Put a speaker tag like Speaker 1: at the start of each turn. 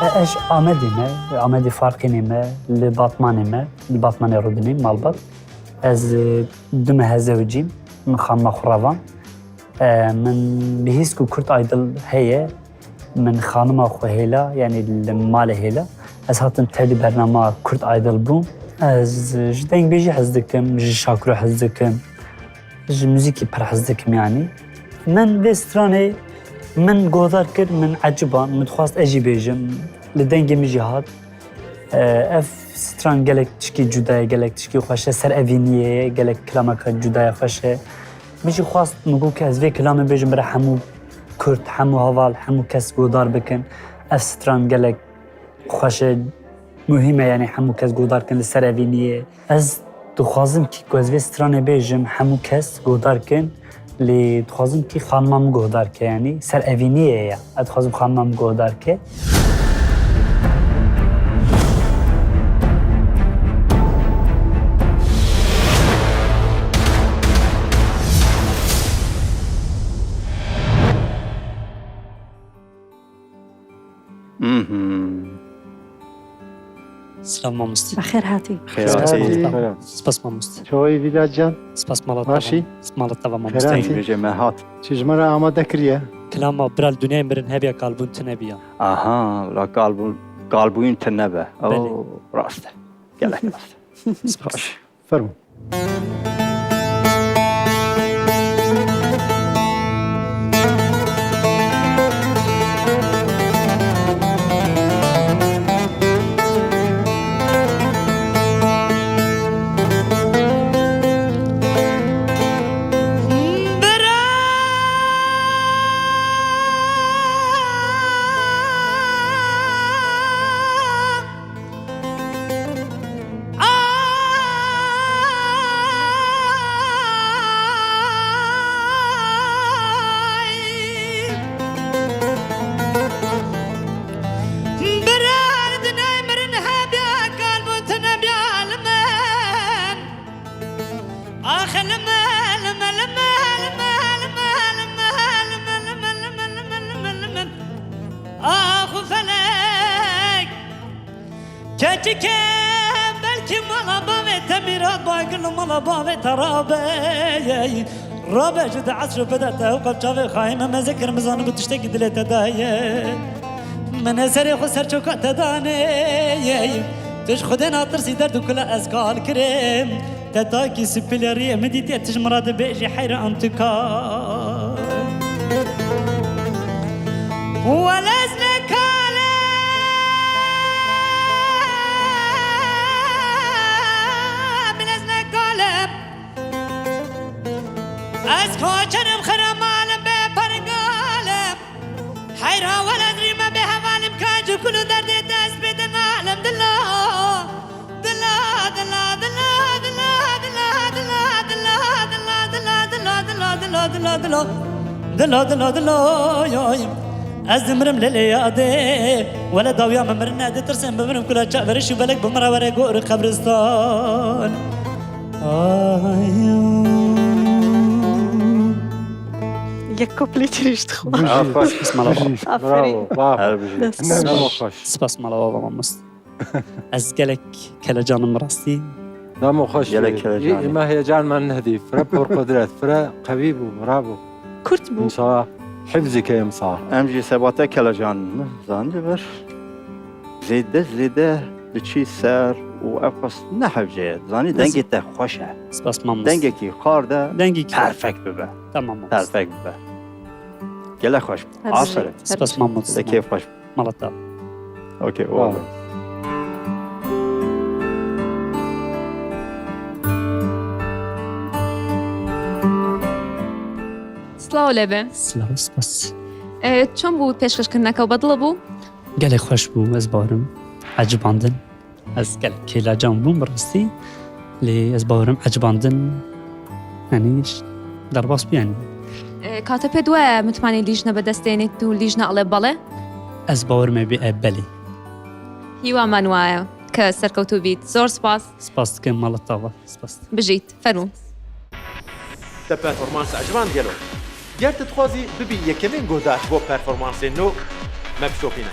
Speaker 1: اش آمدی فرقی نیمه لباطمان رودنیم مالبات از دم هزوجیم من خانم خراوان من بهیس کو کرد ایدل هیه من خانم خو هیلا یعنی مال هیلا از هاتن تدی برنامه کرد ایدل بوم از جدنگ بیجی حزدکم شاکرو حزدکم موزیکی پر حزدکم یعنی من بسترانه من گودار کرد من عجبان متخواست اجی بیجم لدنگ میجهاد اف ستران گلک تشکی جدای گلک تشکی خوشه سر اوینیه گلک کلامک جدای خوشه میشه خواست مگو که از وی کلام بیجم برای همو کرد همو حوال همو کس گودار بکن اف ستران گلک خوشه مهمه یعنی همو کس گودار کن سر اوینیه از دخوازم که از وی ستران بیجم همو کس گودار کن لی دخوازم که خانمم گودار که یعنی سر اوینیه یا دخوازم خانمم گودار که
Speaker 2: سلام مامست.
Speaker 3: بخیر هاتی.
Speaker 4: خیر.
Speaker 2: سپاس مامست.
Speaker 4: چوی ویداد جان.
Speaker 2: سپاس مالات.
Speaker 4: ماشی.
Speaker 2: مالات توا مامست.
Speaker 4: خیراتی. مهات. چیز مرا آماده کریه.
Speaker 2: کلام برال دنیا مرن هبیا قلبون تنبیا.
Speaker 5: آها لا قلبون تنبه. او راسته. گلک راسته. سپاس.
Speaker 4: فرمو.
Speaker 6: كاتك بلكي مالا بابي تميرات باقل مالا بابي ترابي رابع جد عصر بدأت وقت شافي خايمة ما ذكر مزان بتشتكي دلت داي من سري خسر شوكات داني تش خدنا ترسي درد وكل أزكال كريم تتاكي سبيلارية مديتي تجمرات بيجي حيرة أنتكار ولازنك از کوچرم خرم عالم به پرگالم حیرا ولدری ما به حوالم کاجو کلو درد دست بدن عالم دلا دلا دلا دلا دلا دلا دلا دلا دلا دلا دلا دلا دلا دلا دلا دلا يايم از مرم للياده ولا داويا ممرنا ترسم بمرم كلها چاورش بلك بمرا ورا گور قبرستان
Speaker 3: یک کپلی تریشت خوب.
Speaker 2: سپاس مالات.
Speaker 3: آفرین.
Speaker 2: سپاس مالات مامست. از گلک کل جانم راستی.
Speaker 7: نامو خوش.
Speaker 5: گلک کل جان.
Speaker 7: ما هي جان من هدي فرا قدرت فرا قوي برافو.
Speaker 3: کرد بو.
Speaker 7: مصا حفظك يا مصا.
Speaker 5: امجی ثباته کل جان زنده بر زیده لچی سر و افقص نحوجه زنی دنگی تا خوشه.
Speaker 2: سپاس مامست.
Speaker 5: دنگی کی خارده.
Speaker 2: دنگی کی.
Speaker 5: پرفکت ببه.
Speaker 2: تمام مامست.
Speaker 5: پرفکت ببه. گله خوش. عصره.
Speaker 2: سپاس مامست.
Speaker 5: کیف خوش.
Speaker 2: مالات.
Speaker 5: اوکی اوه.
Speaker 8: سلااو لێبێ
Speaker 2: سلااو سپاس
Speaker 8: چۆن بوو پێشکەشکردنەکە بەدڵە بوو؟
Speaker 2: گەلێک خۆش بوو ئەس باورم عەجباندن ئەس گەلێک کێلاجان بووم بەڕاستی لێ ئەس باورم عەجباندن یعنی دەرباس بیانی
Speaker 8: کاتە پێت وایە متمانی لیژنە بەدەستێنێت و لیژنە ئەڵێ بەڵێ؟
Speaker 2: ئەس باورمە بێ بەلێ
Speaker 8: هیوامان وایە کە سەرکەوتوو بیت زۆر سپاس
Speaker 2: سپاس دکەم ماڵەتاوە سپاس
Speaker 8: بژیت فەرموو
Speaker 9: تا پرفۆرمانس عجبان گەلۆ گەر تتخوازی ببی یەکەمین گۆداش بۆ پەرفۆرمانسێ نۆ مەبشۆپینە